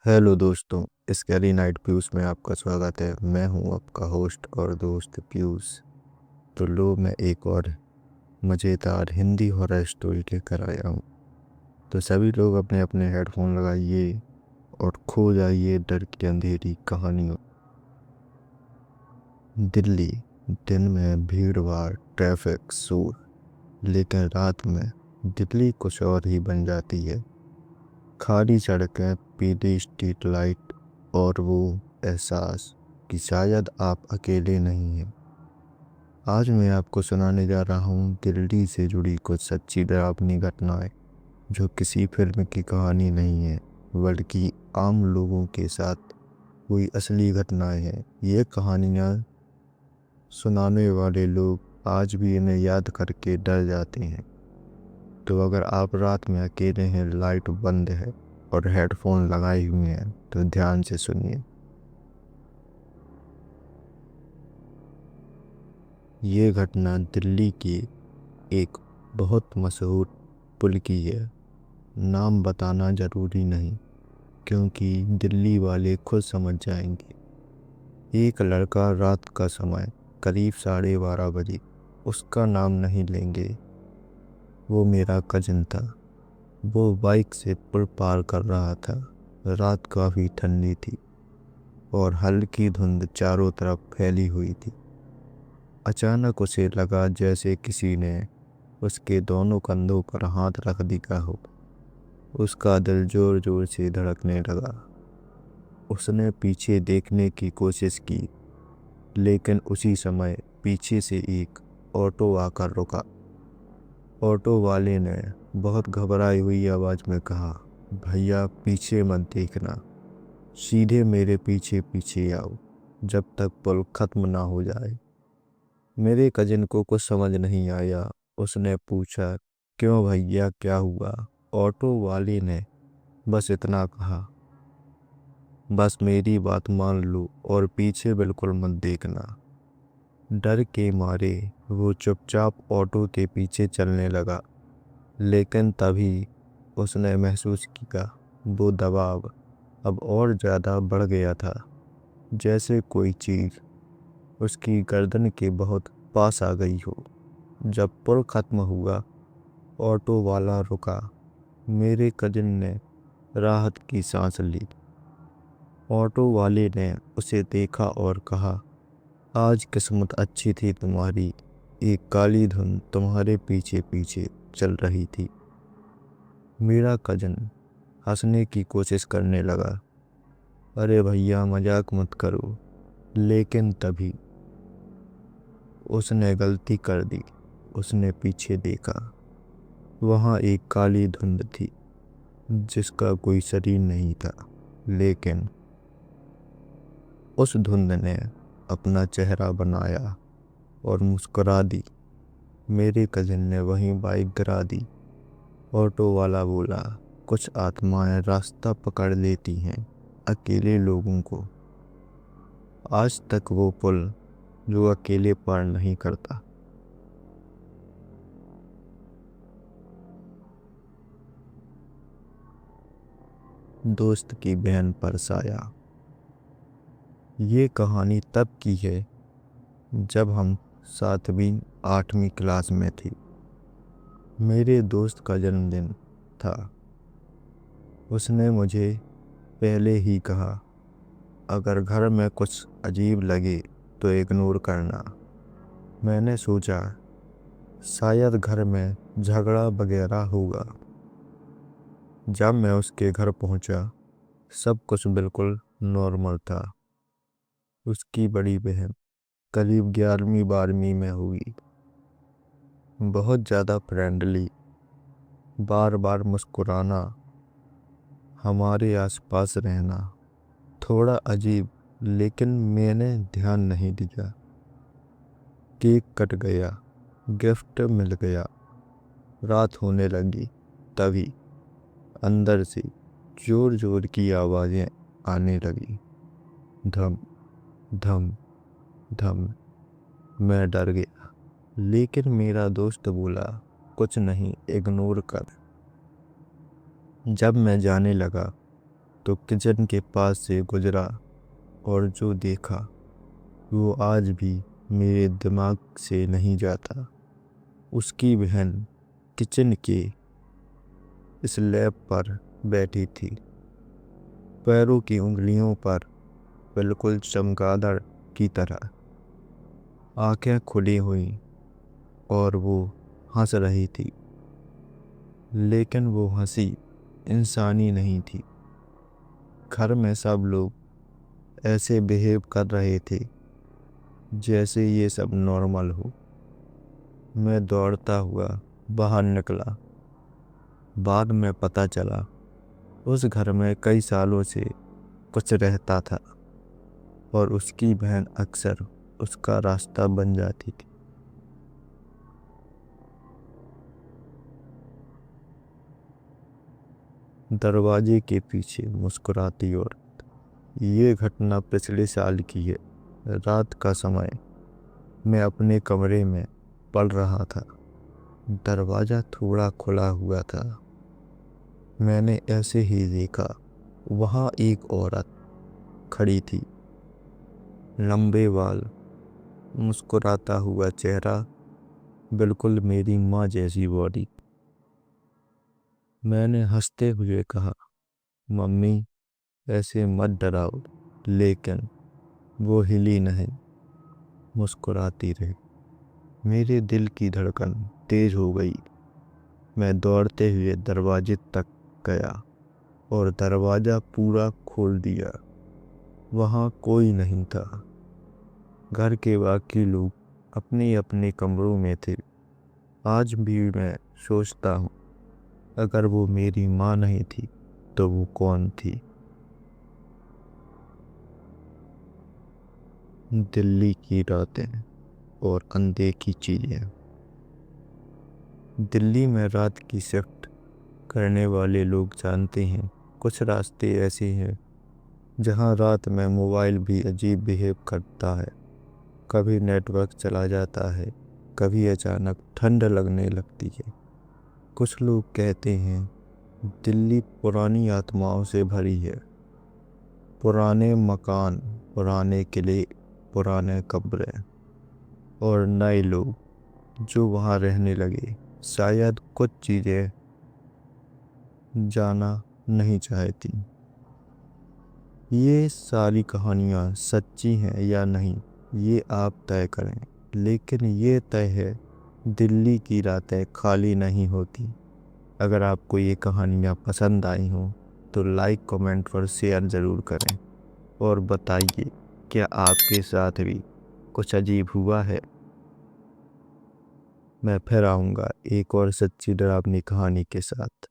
Hello दोस्तों, scary night Piyush में आपका स्वागत है। मैं हूं आपका होस्ट और दोस्त पीयूष। तो लो, मैं एक और मज़ेदार हिंदी हॉरर स्टोरी लेकर आया हूं। तो सभी लोग अपने अपने हेडफोन लगाइए और खो जाइए डर की अंधेरी कहानियों। दिल्ली। दिन में भीड़ भाड़, ट्रैफिक, शोर, लेकिन रात में दिल्ली कुछ और ही बन जाती है। खाली सड़कें, पीली स्ट्रीट लाइट और वो एहसास कि शायद आप अकेले नहीं हैं। आज मैं आपको सुनाने जा रहा हूँ दिल्ली से जुड़ी कुछ सच्ची डरावनी घटनाएं, जो किसी फिल्म की कहानी नहीं है बल्कि आम लोगों के साथ हुई असली घटनाएं हैं। ये कहानियाँ सुनाने वाले लोग आज भी इन्हें याद करके डर जाते हैं। तो अगर आप रात में अकेले हैं, लाइट बंद है और हेडफोन लगाए हुए हैं, तो ध्यान से सुनिए। ये घटना दिल्ली की एक बहुत मशहूर पुल की है। नाम बताना ज़रूरी नहीं, क्योंकि दिल्ली वाले खुद समझ जाएंगे। एक लड़का, रात का समय करीब 12:30 बजे, उसका नाम नहीं लेंगे, वो मेरा कजिन था। वो बाइक से पुल पार कर रहा था। रात काफ़ी ठंडी थी और हल्की धुंध चारों तरफ फैली हुई थी। अचानक उसे लगा जैसे किसी ने उसके दोनों कंधों पर हाथ रख दिया हो। उसका दिल जोर जोर से धड़कने लगा। उसने पीछे देखने की कोशिश की, लेकिन उसी समय पीछे से एक ऑटो आकर रुका। ऑटो वाले ने बहुत घबराई हुई आवाज़ में कहा, भैया पीछे मत देखना, सीधे मेरे पीछे पीछे आओ, जब तक पुल खत्म ना हो जाए। मेरे कजिन को कुछ समझ नहीं आया। उसने पूछा, क्यों भैया, क्या हुआ? ऑटो वाले ने बस इतना कहा, बस मेरी बात मान लो और पीछे बिल्कुल मत देखना। डर के मारे वो चुपचाप ऑटो के पीछे चलने लगा, लेकिन तभी उसने महसूस किया वो दबाव अब और ज़्यादा बढ़ गया था, जैसे कोई चीज़ उसकी गर्दन के बहुत पास आ गई हो। जब पुल खत्म हुआ, ऑटो वाला रुका। मेरे कजिन ने राहत की सांस ली। ऑटो वाले ने उसे देखा और कहा, आज किस्मत अच्छी थी तुम्हारी, एक काली धुन तुम्हारे पीछे पीछे चल रही थी। मेरा कजिन हंसने की कोशिश करने लगा, अरे भैया मजाक मत करो। लेकिन तभी उसने गलती कर दी। उसने पीछे देखा। वहाँ एक काली धुंध थी, जिसका कोई शरीर नहीं था, लेकिन उस धुंध ने अपना चेहरा बनाया और मुस्कुरा दी। मेरे कजिन ने वहीं बाइक गिरा दी। ऑटो वाला बोला, कुछ आत्माएं रास्ता पकड़ लेती हैं अकेले लोगों को। आज तक वो पुल जो अकेले पार नहीं करता। दोस्त की बहन पर साया। ये कहानी तब की है जब हम 7वीं 8वीं क्लास में थे। मेरे दोस्त का जन्मदिन था। उसने मुझे पहले ही कहा, अगर घर में कुछ अजीब लगे तो इग्नोर करना। मैंने सोचा शायद घर में झगड़ा वगैरह होगा। जब मैं उसके घर पहुंचा, सब कुछ बिल्कुल नॉर्मल था। उसकी बड़ी बहन करीब 11वीं 12वीं में हुई, बहुत ज़्यादा फ्रेंडली, बार बार मुस्कुराना, हमारे आसपास रहना। थोड़ा अजीब, लेकिन मैंने ध्यान नहीं दिया। केक कट गया, गिफ्ट मिल गया, रात होने लगी। तभी अंदर से जोर जोर की आवाज़ें आने लगी, धम धम धम। मैं डर गया, लेकिन मेरा दोस्त बोला, कुछ नहीं, इग्नोर कर। जब मैं जाने लगा, तो किचन के पास से गुजरा और जो देखा वो आज भी मेरे दिमाग से नहीं जाता। उसकी बहन किचन के स्लैब पर बैठी थी, पैरों की उंगलियों पर बिल्कुल चमगादड़ की तरह, आंखें खुली हुई, और वो हंस रही थी। लेकिन वो हंसी इंसानी नहीं थी। घर में सब लोग ऐसे बिहेव कर रहे थे जैसे ये सब नॉर्मल हो। मैं दौड़ता हुआ बाहर निकला। बाद में पता चला उस घर में कई सालों से कुछ रहता था और उसकी बहन अक्सर उसका रास्ता बन जाती थी। दरवाजे के पीछे मुस्कुराती औरत। ये घटना पिछले साल की है। रात का समय, मैं अपने कमरे में पढ़ रहा था। दरवाजा थोड़ा खुला हुआ था। मैंने ऐसे ही देखा, वहाँ एक औरत खड़ी थी। लंबे बाल, मुस्कुराता हुआ चेहरा, बिल्कुल मेरी माँ जैसी बॉडी। मैंने हंसते हुए कहा, मम्मी ऐसे मत डराओ। लेकिन वो हिली नहीं, मुस्कुराती रही। मेरे दिल की धड़कन तेज हो गई। मैं दौड़ते हुए दरवाजे तक गया और दरवाजा पूरा खोल दिया। वहाँ कोई नहीं था। घर के बाकी लोग अपने अपने कमरों में थे। आज भी मैं सोचता हूँ, अगर वो मेरी माँ नहीं थी तो वो कौन थी। दिल्ली की रातें और अनदेखी चीजें। दिल्ली में रात की शिफ्ट करने वाले लोग जानते हैं, कुछ रास्ते ऐसे हैं जहां रात में मोबाइल भी अजीब बिहेव करता है। कभी नेटवर्क चला जाता है, कभी अचानक ठंड लगने लगती है। कुछ लोग कहते हैं दिल्ली पुरानी आत्माओं से भरी है। पुराने मकान, पुराने किले, पुराने कब्रें, और नए लोग जो वहाँ रहने लगे शायद कुछ चीज़ें जाना नहीं चाहती। ये सारी कहानियाँ सच्ची हैं या नहीं, ये आप तय करें। लेकिन ये तय है, दिल्ली की रातें खाली नहीं होती। अगर आपको ये कहानियाँ पसंद आई हों तो लाइक, कमेंट और शेयर ज़रूर करें, और बताइए क्या आपके साथ भी कुछ अजीब हुआ है। मैं फिर आऊँगा एक और सच्ची डरावनी कहानी के साथ।